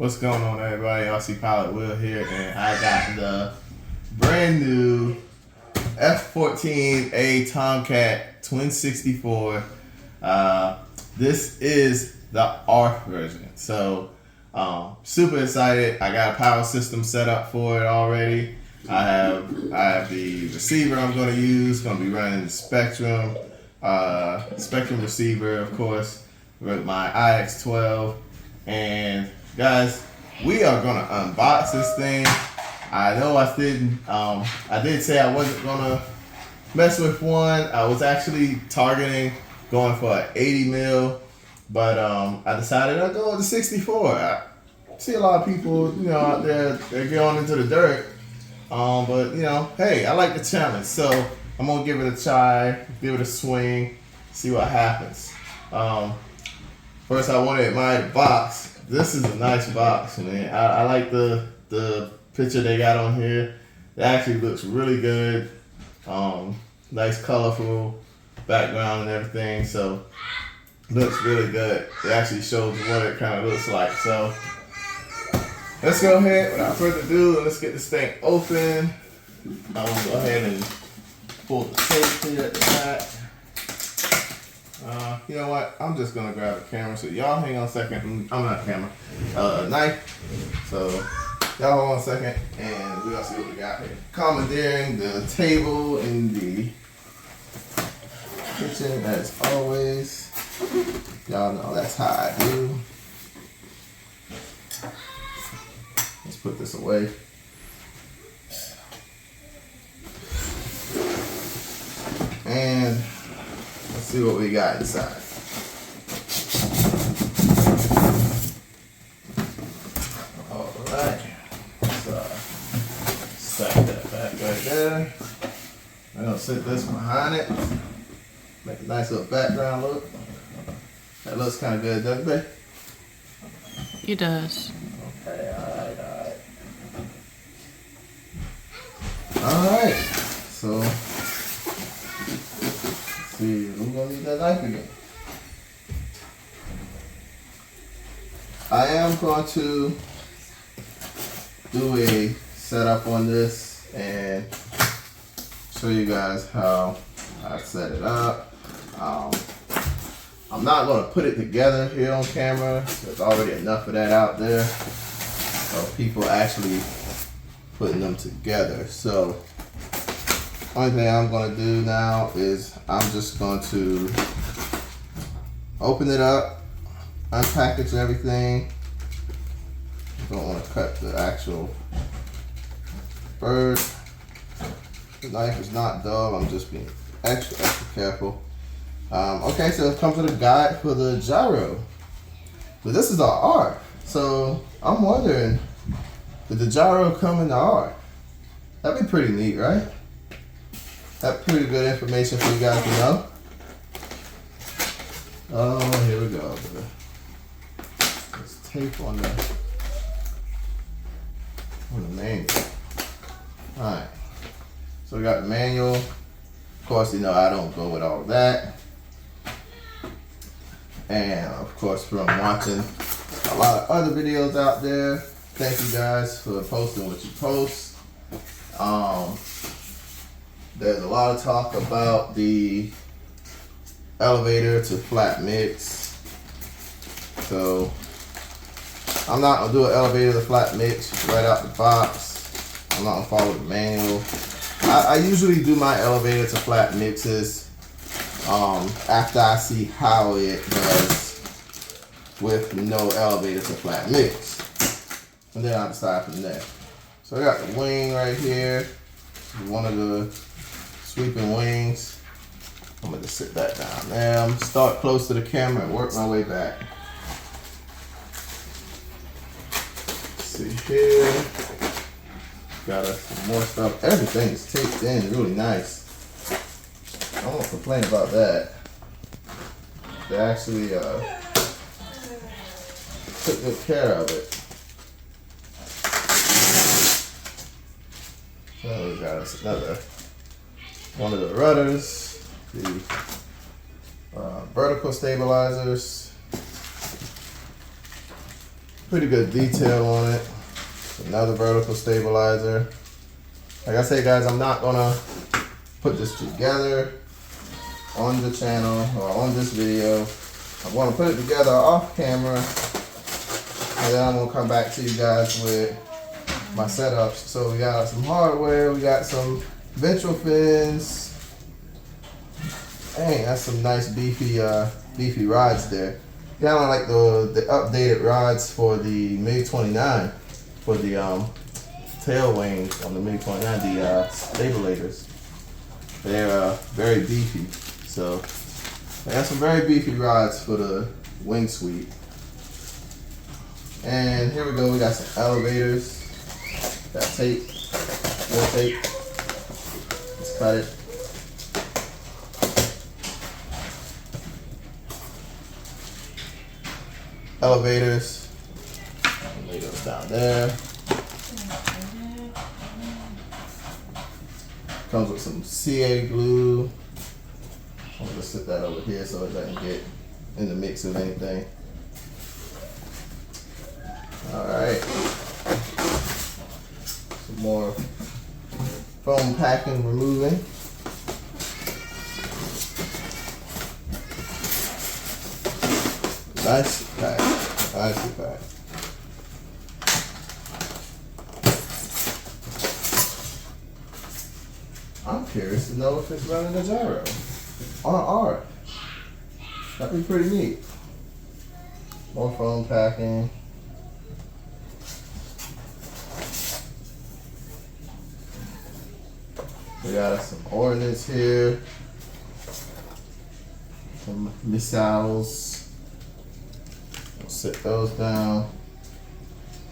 What's going on, everybody? RC Pilot Will here, and I got the brand new F-14A Tomcat Twin 64. This is the ARC version, so super excited. I got a power system set up for it already. I have the receiver I'm going to use. Going to be running the Spectrum receiver, of course, with my IX12. And guys, we are gonna unbox this thing. I know I did say I wasn't gonna mess with one. I was actually targeting going for an 80 mil, but I decided I'd go with the 64. I see a lot of people, out there, they're going into the dirt. But hey, I like the challenge, so I'm gonna give it a try, give it a swing, see what happens. First, I want to admire the box. This is a nice box, man. I like the picture they got on here. It actually looks really good. Nice colorful background and everything, so looks really good. It actually shows what it kind of looks like. So let's go ahead, without further ado, let's get this thing open. I'm gonna go ahead and pull the tape here at the back. You know what? I'm just gonna grab a camera. So y'all hang on a second. I'm not a camera. A knife. So y'all hold on a second, and we'll see what we got here. Commandeering the table in the kitchen as always. Y'all know that's how I do. Let's put this away. And let's see what we got inside. Alright. So stack that back right there. I'm gonna sit this behind it. Make a nice little background look. That looks kind of good, doesn't it? It does. Okay, alright. So let's see, we're gonna need that knife again. I am going to do a setup on this and show you guys how I set it up. I'm not going to put it together here on camera. There's already enough of that out there of people actually putting them together. So only thing I'm going to do now is I'm just going to open it up, unpackage everything. Don't want to cut the actual bird. The knife is not dull. I'm just being extra careful. Okay, so it comes with a guide for the gyro. But this is the ARC. So I'm wondering, did the gyro come in the ARC? That'd be pretty neat, right? That's pretty good information for you guys to know. Oh, here we go. There's tape on the manual. Alright. So we got the manual. Of course, I don't go with all that. And of course, from watching a lot of other videos out there, thank you guys for posting what you post. There's a lot of talk about the elevator to flat mix. So I'm not gonna do an elevator to flat mix right out the box. I'm not gonna follow the manual. I usually do my elevator to flat mixes after I see how it does with no elevator to flat mix, and then I decide from there. So I got the wing right here, one of the sweeping wings. I'm gonna just sit that down there. I'm gonna start close to the camera and work my way back. Let's see here. Got some more stuff. Everything's taped in really nice. I won't complain about that. They actually took good care of it. So we got us another one of the rudders, the vertical stabilizers, Pretty good detail on it. Another vertical stabilizer. Like I said, guys, I'm not gonna put this together on the channel or on this video. I'm gonna put it together off camera, and then I'm gonna come back to you guys with my setups. So we got some hardware, we got some ventral fins. Dang, that's some nice beefy rods there. Kind of like the updated rods for the MiG-29, for the tail wings on the MiG-29, the stabilators. They're very beefy. So I got some very beefy rods for the wing suite. And here we go, we got some elevators. Got tape, more tape. Let's cut it. Elevators. Lay those down there. Comes with some CA glue. I'm gonna sit that over here so it doesn't get in the mix of anything. Alright. Some more foam packing removing. Nicely packed. Nicely packed. I'm curious to know if it's running a gyro on an R. That'd be pretty neat. More foam packing. We got some ordnance here. Some missiles. We'll sit those down.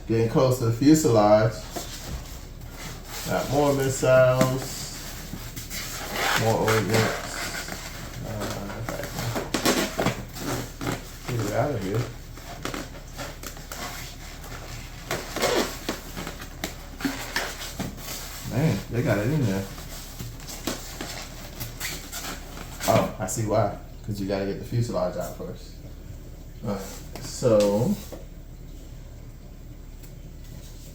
Getting close to the fuselage. Got more missiles. More ordnance. Get it out of here. Man, they got it in there. Oh, I see why. Because you gotta get the fuselage out first. Alright, so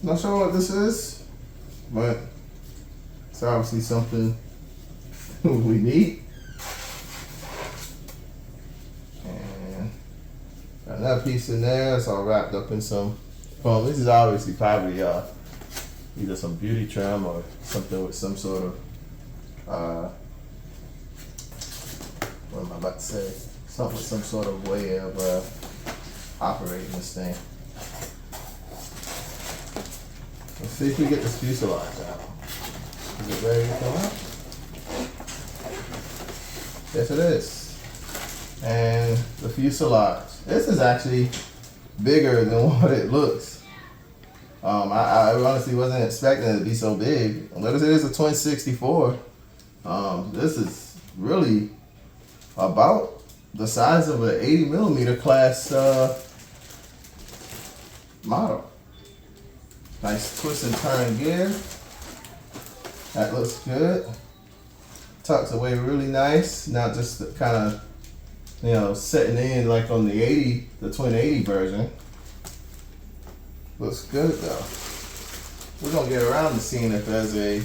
not sure what this is, but it's obviously something we need. And got another piece in there. It's all wrapped up in some foam. This is obviously probably either some beauty trim or something with some sort of what am I about to say? Something with some sort of way of operating this thing. Let's see if we get this fuselage out. Is it ready to come out? Yes, it is. And the fuselage. This is actually bigger than what it looks. I honestly wasn't expecting it to be so big. But it is a twin 64. This is really about the size of an 80mm class model. Nice twist and turn gear. That looks good. Tucks away really nice. Not just kind of, you know, setting in like on the twin 80 version. Looks good though. We're gonna get around to seeing if there's a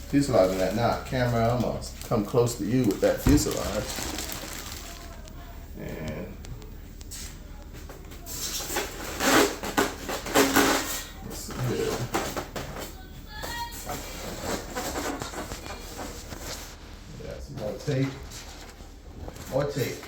fuselage in that. Now, camera, I'm gonna come close to you with that fuselage. And let's see here. Yeah, some more tape. More tape.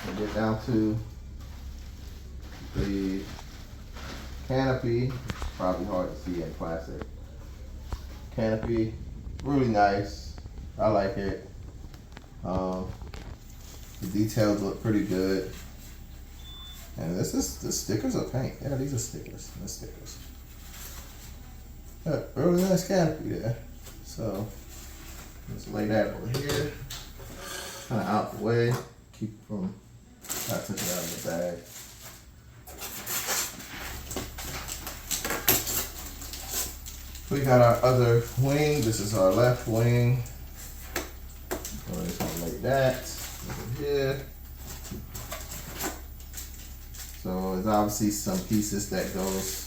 We'll get down to the canopy. Probably hard to see in plastic. Canopy, really nice. I like it. The details look pretty good. And this is the stickers or paint? Yeah, these are stickers. They're stickers. Yeah, really nice canopy there. So let's lay that over here, kind of out the way, keep it from. I took it out of the bag. We got our other wing. This is our left wing. So we're just gonna lay that over here. So there's obviously some pieces that goes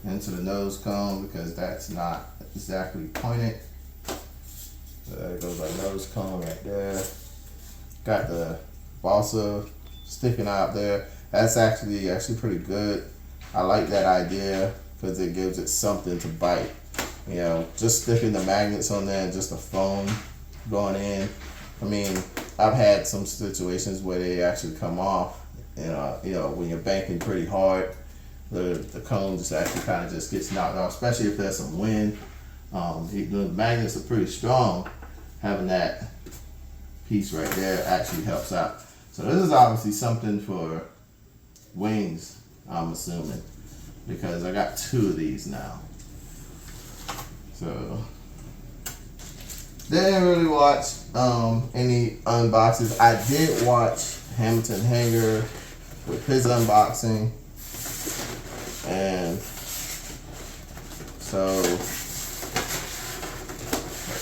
into the nose cone because that's not exactly pointed. So there goes our nose cone right there. Got the balsa sticking out there. That's actually pretty good. I like that idea because it gives it something to bite. You know, just sticking the magnets on there and just the foam going in. I mean, I've had some situations where they actually come off. You know, when you're banking pretty hard, the cone just actually kind of just gets knocked off, especially if there's some wind. The magnets are pretty strong. Having that piece right there actually helps out. So this is obviously something for wings, I'm assuming, because I got 2 of these now. So didn't really watch any unboxings. I did watch Hamilton Hanger with his unboxing, and so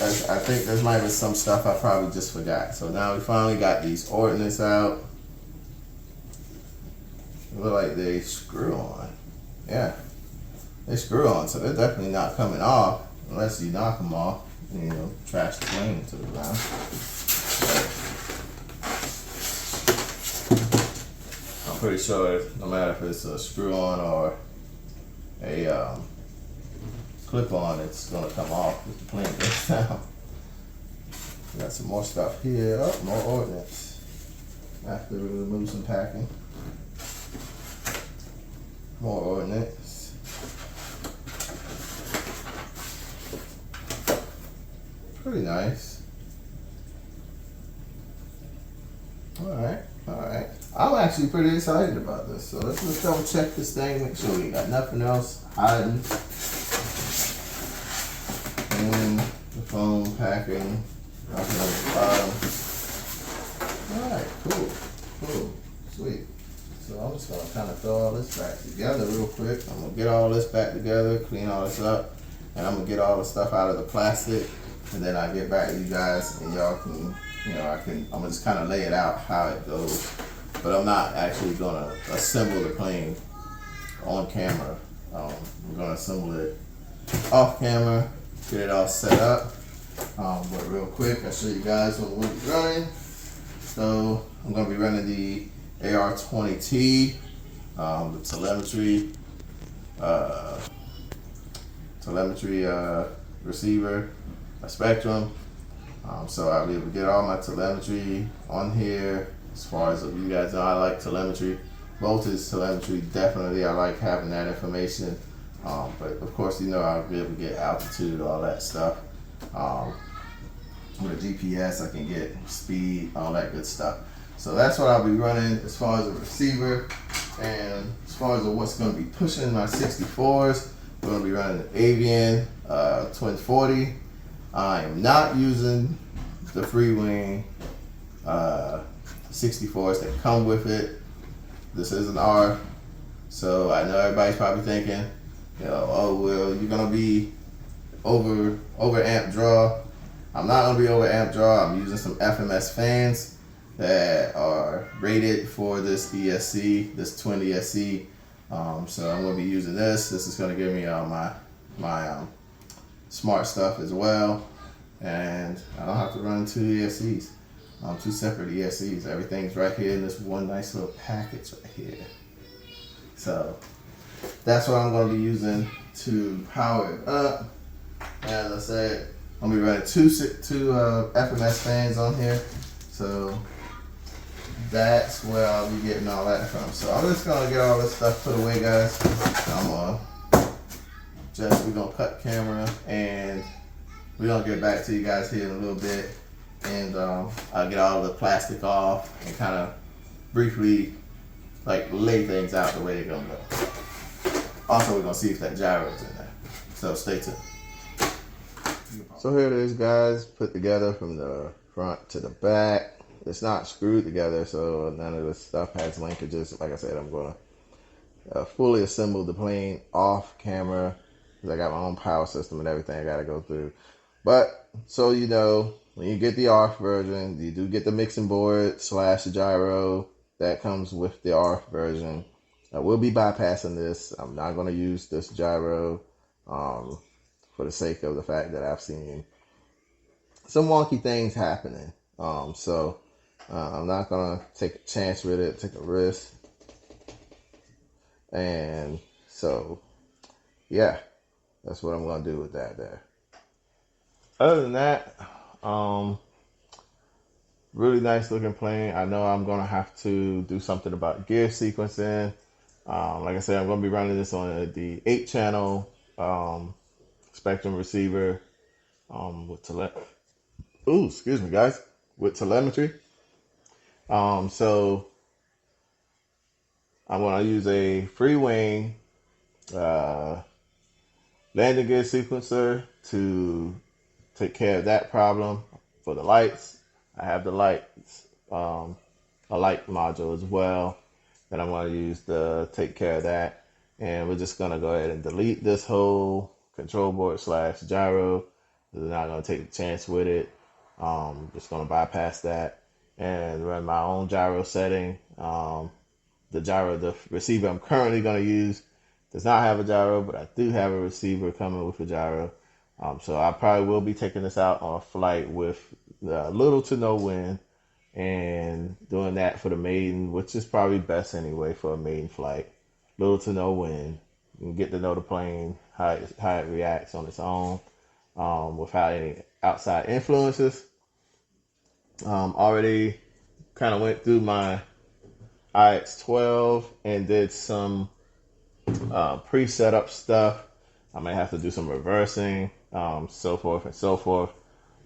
I think there might be some stuff I probably just forgot. So now we finally got these ordnance out. They look like they screw on. Yeah, they screw on, so they're definitely not coming off unless you knock them off and, you know, trash the plane into the ground. I'm pretty sure no matter if it's a screw on or a clip on, it's gonna come off if the plane goes down. We got some more stuff here. Oh, more ordnance. After we remove some packing. More ordnance. Pretty nice. Alright. I'm actually pretty excited about this. So let's just double check this thing, make sure we got nothing else hiding. And the foam packing. Nothing on the bottom. Alright, cool. Sweet. So I'm just gonna kind of throw all this back together real quick. I'm gonna get all this back together, clean all this up, and I'm gonna get all the stuff out of the plastic, and then I get back to you guys, and y'all can, you know, I'm gonna just kind of lay it out how it goes. But I'm not actually gonna assemble the plane on camera. We're gonna assemble it off camera, get it all set up. But real quick, I'll show you guys what we'll be running. So I'm gonna be running the AR-20T, the telemetry receiver, a Spectrum. So I'll be able to get all my telemetry on here. As far as you guys know, I like telemetry. Voltage telemetry, definitely I like having that information. But of course, you know, I'll be able to get altitude, all that stuff. With a GPS, I can get speed, all that good stuff. So that's what I'll be running as far as the receiver. And as far as what's going to be pushing my 64s, we're going to be running the Avian Twin 40. I am not using the Freewing 64s that come with it. This is an R. So I know everybody's probably thinking, you know, oh, well, you're going to be over amp draw. I'm not going to be over amp draw. I'm using some FMS fans that are rated for this ESC, this twin ESC. So I'm going to be using this. This is going to give me my smart stuff as well. And I don't have to run 2 ESCs, 2 separate ESCs. Everything's right here in this one nice little package right here. So that's what I'm going to be using to power it up. As I said, I'm going to be running two FMS fans on here. So that's where I'll be getting all that from. So I'm just going to get all this stuff put away, guys. We're going to cut camera and we're going to get back to you guys here in a little bit. And I'll get all the plastic off and kind of briefly like lay things out the way they're gonna go. Also, we're gonna see if that gyro's in there. So stay tuned. So here it is, guys, put together from the front to the back. It's not screwed together, so none of this stuff has linkages. Like I said, I'm gonna fully assemble the plane off camera because I got my own power system and everything I gotta go through. But so you know, when you get the ARF version, you do get the mixing board / the gyro that comes with the ARF version. I will be bypassing this. I'm not going to use this gyro for the sake of the fact that I've seen some wonky things happening. So I'm not going to take a chance with it, take a risk. And so, yeah, that's what I'm going to do with that there. Other than that, really nice looking plane. I know I'm going to have to do something about gear sequencing. Like I said, I'm going to be running this on the 8-channel Spectrum receiver with excuse me, guys, with telemetry. So I'm going to use a Freewing landing gear sequencer to take care of that problem. For the lights, I have the lights, a light module as well that I'm going to use to take care of that. And we're just going to go ahead and delete this whole control board / gyro. We're not going to take a chance with it. Just going to bypass that and run my own gyro setting. The receiver I'm currently going to use does not have a gyro, but I do have a receiver coming with a gyro. So I probably will be taking this out on a flight with little to no wind and doing that for the Maiden, which is probably best anyway for a Maiden flight. Little to no wind. You can get to know the plane, how it reacts on its own without any outside influences. Already kind of went through my IX-12 and did some pre-setup stuff. I may have to do some reversing, so forth and so forth.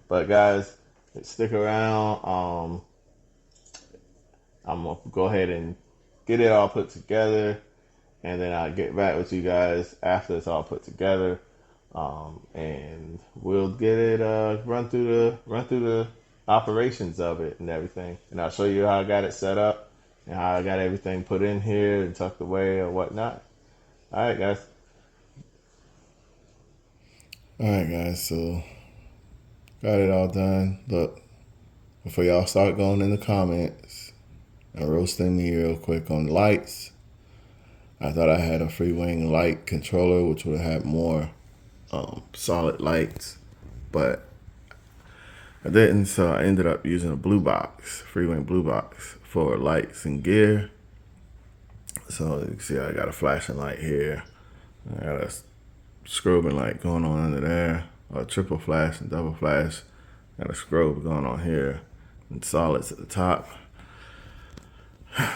But guys, stick around. I'm going to go ahead and get it all put together, and then I'll get back with you guys after it's all put together. And we'll get it run through the operations of it and everything. And I'll show you how I got it set up and how I got everything put in here and tucked away or whatnot. All right, guys. All right, guys. So got it all done. Look, before y'all start going in the comments and roasting me real quick on lights, I thought I had a Freewing light controller, which would have had more solid lights, but I didn't. So I ended up using a blue box, Freewing blue box for lights and gear. So you can see I got a flashing light here. I got a strobing light going on under there, a triple flash and double flash. Got a strobe going on here and solids at the top.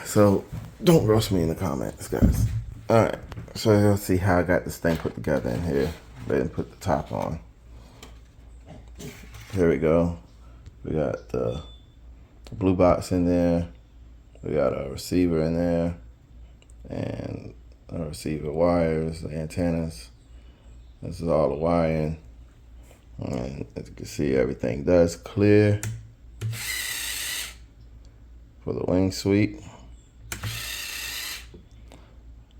So don't roast me in the comments, guys. All right, so you'll see how I got this thing put together in here. Didn't put the top on. Here we go. We got the blue box in there. We got a receiver in there and a receiver wires, the antennas. This is all the wiring. And as you can see, everything does clear for the wing sweep.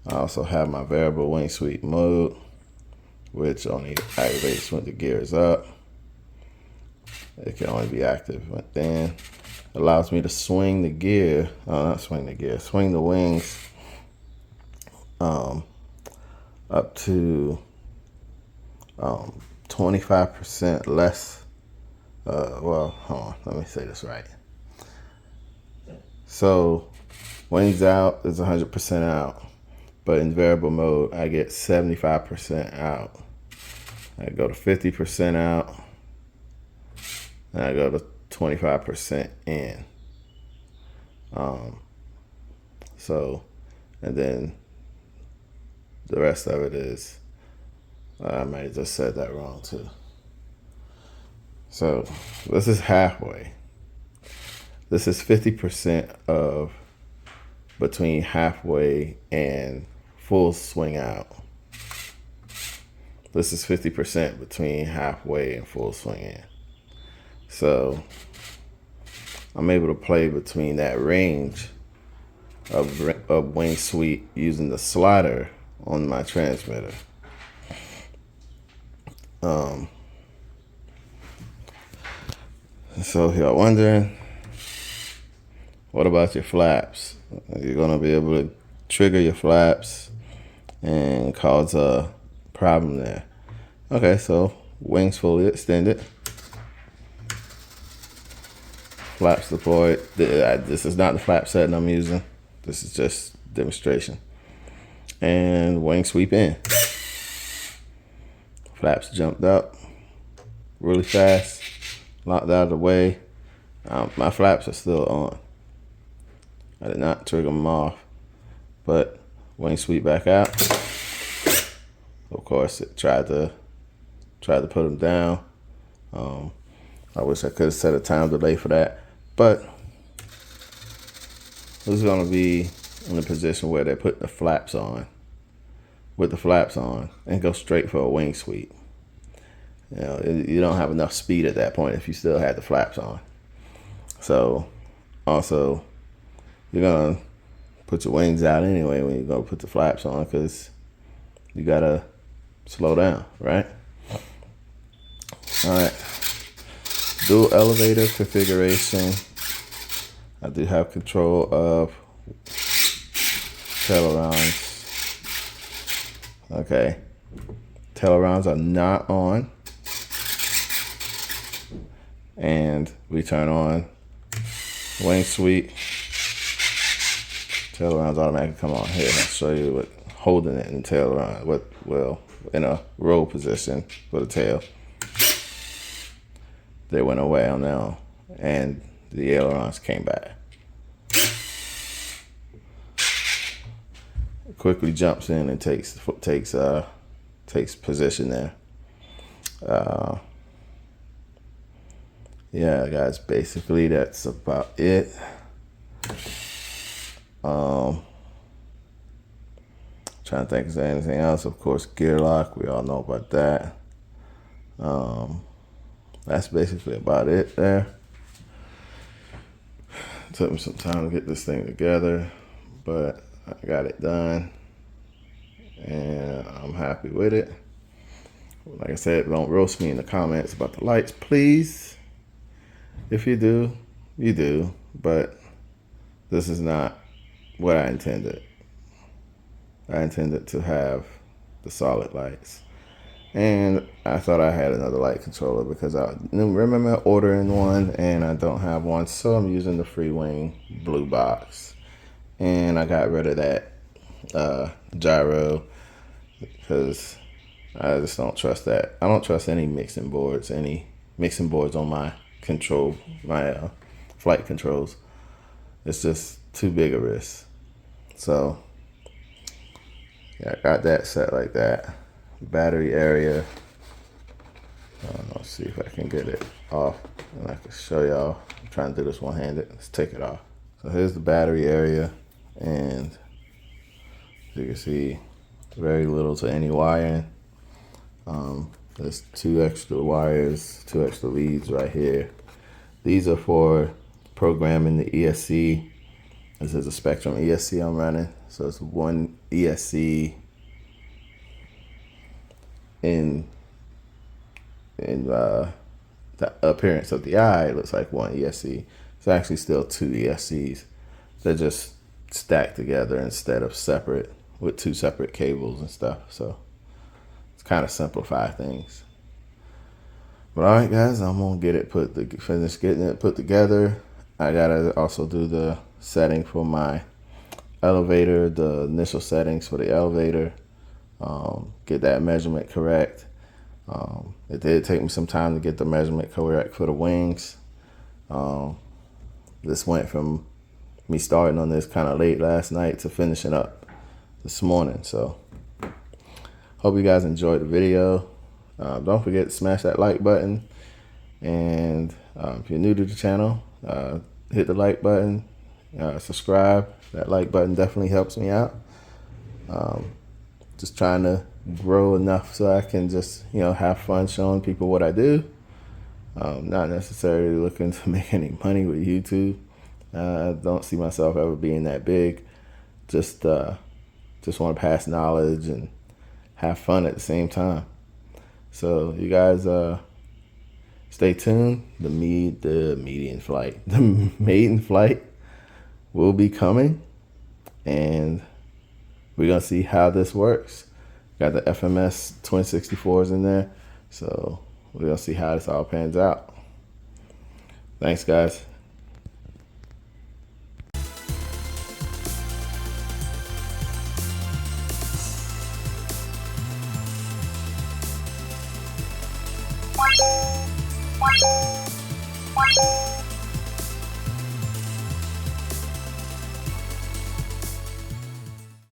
I also have my variable wing sweep mode, which only activates when the gear is up. It can only be active when then. Allows me to swing the gear, swing the wings up to 25% less. Well, hold on, let me say this right. So wings out is 100% out, but in variable mode, I get 75% out. I go to 50% out, and I go to 25% in. So, and then the rest of it is, I might have just said that wrong too. So this is halfway. This is 50% of between halfway and full swing out. This is 50% between halfway and full swing in. So I'm able to play between that range of wing sweep using the slider on my transmitter. So if you're wondering, what about your flaps? You're gonna be able to trigger your flaps and cause a problem there. Okay, so wings fully extended. Flaps deployed. This is not the flap setting I'm using. This is just demonstration. And wing sweep in. Flaps jumped up really fast, locked out of the way. My flaps are still on. I did not trigger them off, but wing sweep back out. Of course, it tried to put them down. I wish I could have set a time delay for that, but this is going to be in a position where they put the flaps on, with the flaps on, and go straight for a wing sweep. You know, you don't have enough speed at that point if you still had the flaps on. So, also, you're going to put your wings out anyway when you're going to put the flaps on, because you got to slow down, right? All right. Dual elevator configuration. I do have control of ailerons. Okay. Ailerons are not on. And we turn on wing sweep. Ailerons automatically come on. Here, I'll show you what holding it in aileron. Well, in a roll position for the tail. They went away on their own, and the ailerons came back. It quickly jumps in and takes position there. Yeah, guys, basically that's about it. Trying to think, is there anything else? Of course, gear lock, we all know about that. That's basically about it there. It took me some time to get this thing together, but I got it done, and I'm happy with it. Like I said, don't roast me in the comments about the lights, please. If you do, you do, but this is not what I intended. I intended to have the solid lights. And I thought I had another light controller because I remember ordering one and I don't have one. So I'm using the Freewing blue box. And I got rid of that gyro because I just don't trust that. I don't trust any mixing boards on my control, my flight controls. It's just too big a risk. So yeah, I got that set like that. Battery area. Let's see if I can get it off and I can show y'all. I'm trying to do this one-handed. Let's take it off. So here's the battery area, and you can see very little to any wiring. There's 2 extra wires, 2 extra leads right here. These are for programming the ESC. This is a Spectrum ESC I'm running. So it's one ESC in the appearance of the eye. It looks like one ESC. It's actually still 2 ESCs. They're just stacked together instead of separate with 2 separate cables and stuff. So it's kind of simplify things. But all right, guys, I'm gonna finish getting it put together. I gotta also do the setting for my elevator, the initial settings for the elevator. Get that measurement correct. It did take me some time to get the measurement correct for the wings. This went from me starting on this kind of late last night to finishing up this morning. So hope you guys enjoyed the video. Don't forget to smash that like button. And if you're new to the channel, hit the like button, subscribe. That like button definitely helps me out. Just trying to grow enough so I can just, have fun showing people what I do. Not necessarily looking to make any money with YouTube. I don't see myself ever being that big. Just want to pass knowledge and have fun at the same time. So you guys stay tuned. The Maiden Flight will be coming, and we're gonna see how this works. Got the FMS 2064s in there, so we're gonna see how this all pans out. Thanks, guys.